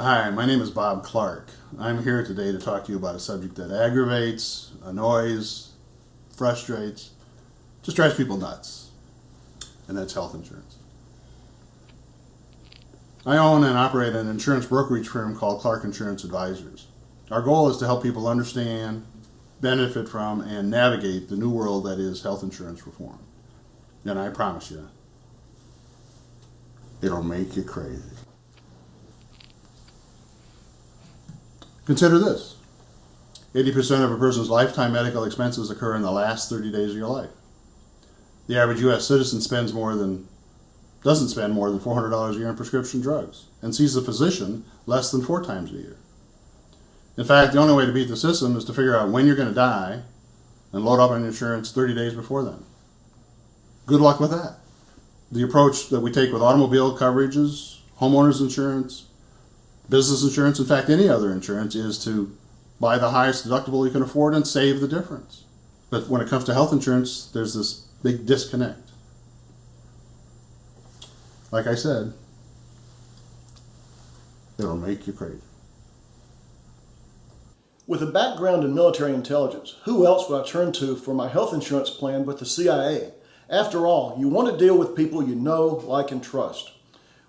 Hi, my name is Bob Clark. I'm here today to talk to you about a subject that aggravates, annoys, frustrates, just drives people nuts, and that's health insurance. I own and operate an insurance brokerage firm called Clark Insurance Advisors. Our goal is to help people understand, benefit from, and navigate the new world that is health insurance reform. And I promise you, it'll make you crazy. Consider this. 80% of a person's lifetime medical expenses occur in the last 30 days of your life. The average U.S. citizen doesn't spend more than $400 a year on prescription drugs and sees a physician less than 4 times a year. In fact, the only way to beat the system is to figure out when you're going to die and load up on insurance 30 days before then. Good luck with that. The approach that we take with automobile coverages, homeowners insurance, business insurance, in fact any other insurance, is to buy the highest deductible you can afford and save the difference. But when it comes to health insurance, there's this big disconnect. Like I said, it'll make you crazy. With a background in military intelligence, who else would I turn to for my health insurance plan but the CIA? After all, you want to deal with people you know, like, and trust.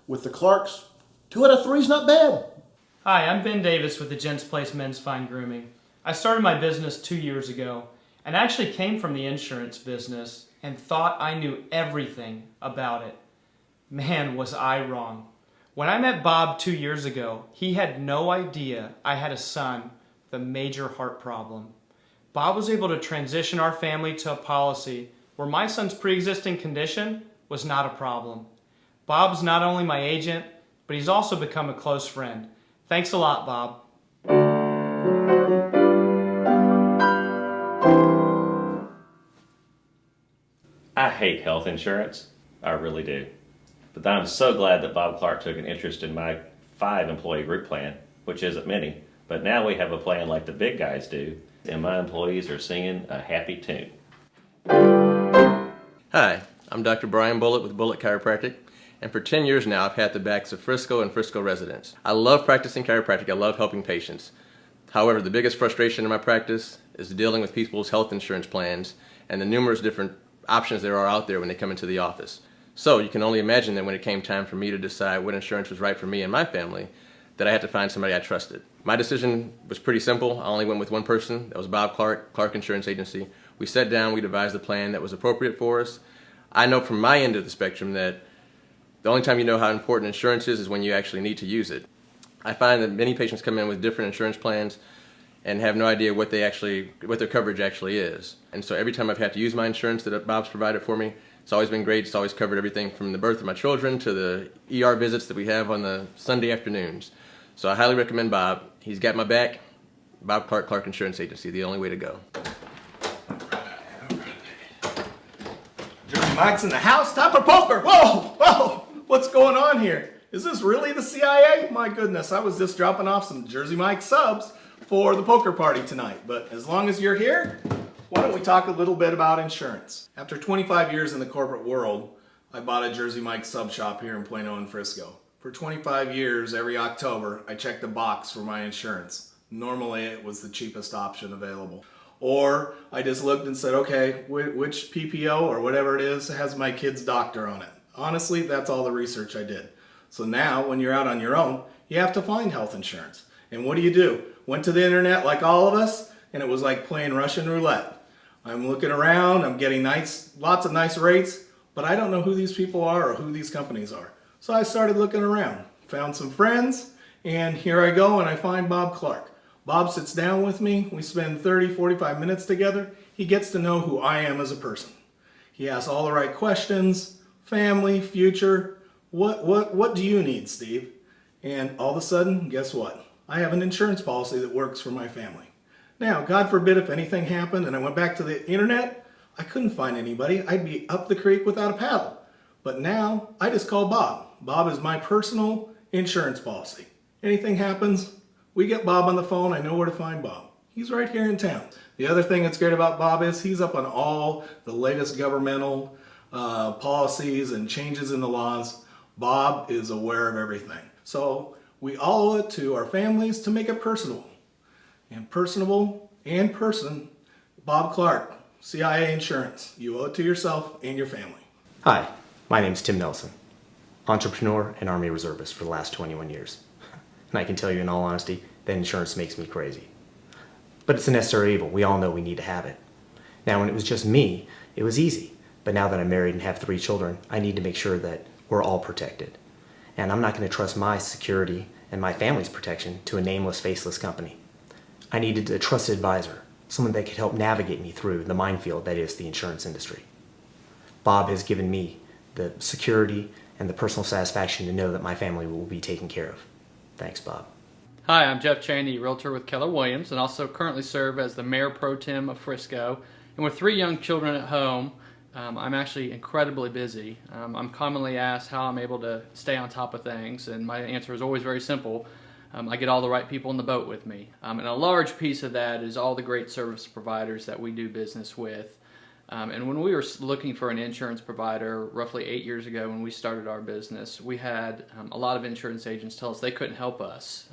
With the Clarks, 2 out of 3 is not bad. Hi, I'm Ben Davis with the Gents Place Men's Fine Grooming. I started my business 2 years ago and actually came from the insurance business and thought I knew everything about it. Man, was I wrong. When I met Bob 2 years ago, he had no idea I had a son with a major heart problem. Bob was able to transition our family to a policy where my son's pre-existing condition was not a problem. Bob's not only my agent, but he's also become a close friend. Thanks a lot, Bob. I hate health insurance. I really do. But I'm so glad that Bob Clark took an interest in my 5-employee group plan, which isn't many, but now we have a plan like the big guys do, and my employees are singing a happy tune. Hi, I'm Dr. Brian Bullitt with Bullitt Chiropractic, and for 10 years now I've had the backs of Frisco and Frisco residents. I love practicing chiropractic. I love helping patients. However, the biggest frustration in my practice is dealing with people's health insurance plans and the numerous different options there are out there when they come into the office. So you can only imagine that when it came time for me to decide what insurance was right for me and my family, that I had to find somebody I trusted. My decision was pretty simple. I only went with one person. That was Bob Clark, Clark Insurance Agency. We sat down, we devised a plan that was appropriate for us. I know from my end of the spectrum that the only time you know how important insurance is when you actually need to use it. I find that many patients come in with different insurance plans and have no idea what their coverage actually is. And so every time I've had to use my insurance that Bob's provided for me, it's always been great. It's always covered everything from the birth of my children to the ER visits that we have on the Sunday afternoons. So I highly recommend Bob. He's got my back. Bob Clark, Clark Insurance Agency, the only way to go. Jersey Mike's in the house. Time for poker. Whoa! What's going on here? Is this really the CIA? My goodness, I was just dropping off some Jersey Mike subs for the poker party tonight. But as long as you're here, why don't we talk a little bit about insurance? After 25 years in the corporate world, I bought a Jersey Mike sub shop here in Plano and Frisco. For 25 years, every October, I checked a box for my insurance. Normally, it was the cheapest option available. Or I just looked and said, okay, which PPO or whatever it is has my kid's doctor on it. Honestly, that's all the research I did. So now, when you're out on your own, you have to find health insurance. And what do? Went to the internet like all of us, and it was like playing Russian roulette. I'm looking around, I'm getting lots of nice rates, but I don't know who these people are or who these companies are. So I started looking around, found some friends, and here I go and I find Bob Clark. Bob sits down with me, we spend 30-45 minutes together. He gets to know who I am as a person. He asks all the right questions, family, future, what do you need, Steve? And all of a sudden, guess what? I have an insurance policy that works for my family. Now, God forbid if anything happened and I went back to the internet, I couldn't find anybody. I'd be up the creek without a paddle. But now, I just call Bob. Bob is my personal insurance policy. Anything happens, we get Bob on the phone. I know where to find Bob. He's right here in town. The other thing that's great about Bob is he's up on all the latest governmental policies and changes in the laws. Bob is aware of everything. So We all owe it to our families to make it personable. And personable and person, Bob Clark, CIA Insurance. You owe it to yourself and your family. Hi, my name's Tim Nelson, entrepreneur and Army reservist for the last 21 years. And I can tell you in all honesty that insurance makes me crazy. But it's a necessary evil. We all know we need to have it. Now, when it was just me, it was easy. But now that I'm married and have 3 children, I need to make sure that we're all protected. And I'm not going to trust my security and my family's protection to a nameless, faceless company. I needed a trusted advisor, someone that could help navigate me through the minefield that is the insurance industry. Bob has given me the security and the personal satisfaction to know that my family will be taken care of. Thanks, Bob. Hi, I'm Jeff Cheney, realtor with Keller Williams, and also currently serve as the Mayor Pro Tem of Frisco. And with 3 young children at home, I'm actually incredibly busy. I'm commonly asked how I'm able to stay on top of things, and my answer is always very simple. I get all the right people in the boat with me. And a large piece of that is all the great service providers that we do business with. And when we were looking for an insurance provider roughly 8 years ago when we started our business, we had a lot of insurance agents tell us they couldn't help us.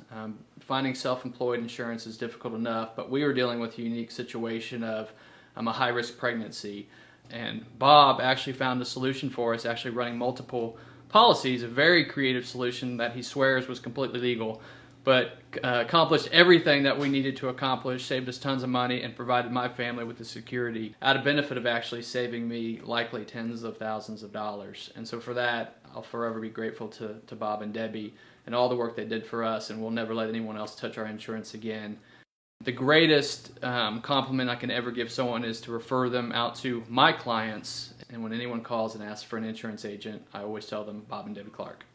Finding self-employed insurance is difficult enough, but we were dealing with a unique situation of a high-risk pregnancy. And Bob actually found a solution for us, actually running multiple policies, a very creative solution that he swears was completely legal, but accomplished everything that we needed to accomplish, saved us tons of money, and provided my family with the security at a benefit of actually saving me likely tens of thousands of dollars. And so for that, I'll forever be grateful to Bob and Debbie and all the work they did for us, and we'll never let anyone else touch our insurance again. The greatest compliment I can ever give someone is to refer them out to my clients, and when anyone calls and asks for an insurance agent, I always tell them Bob and Debbie Clark.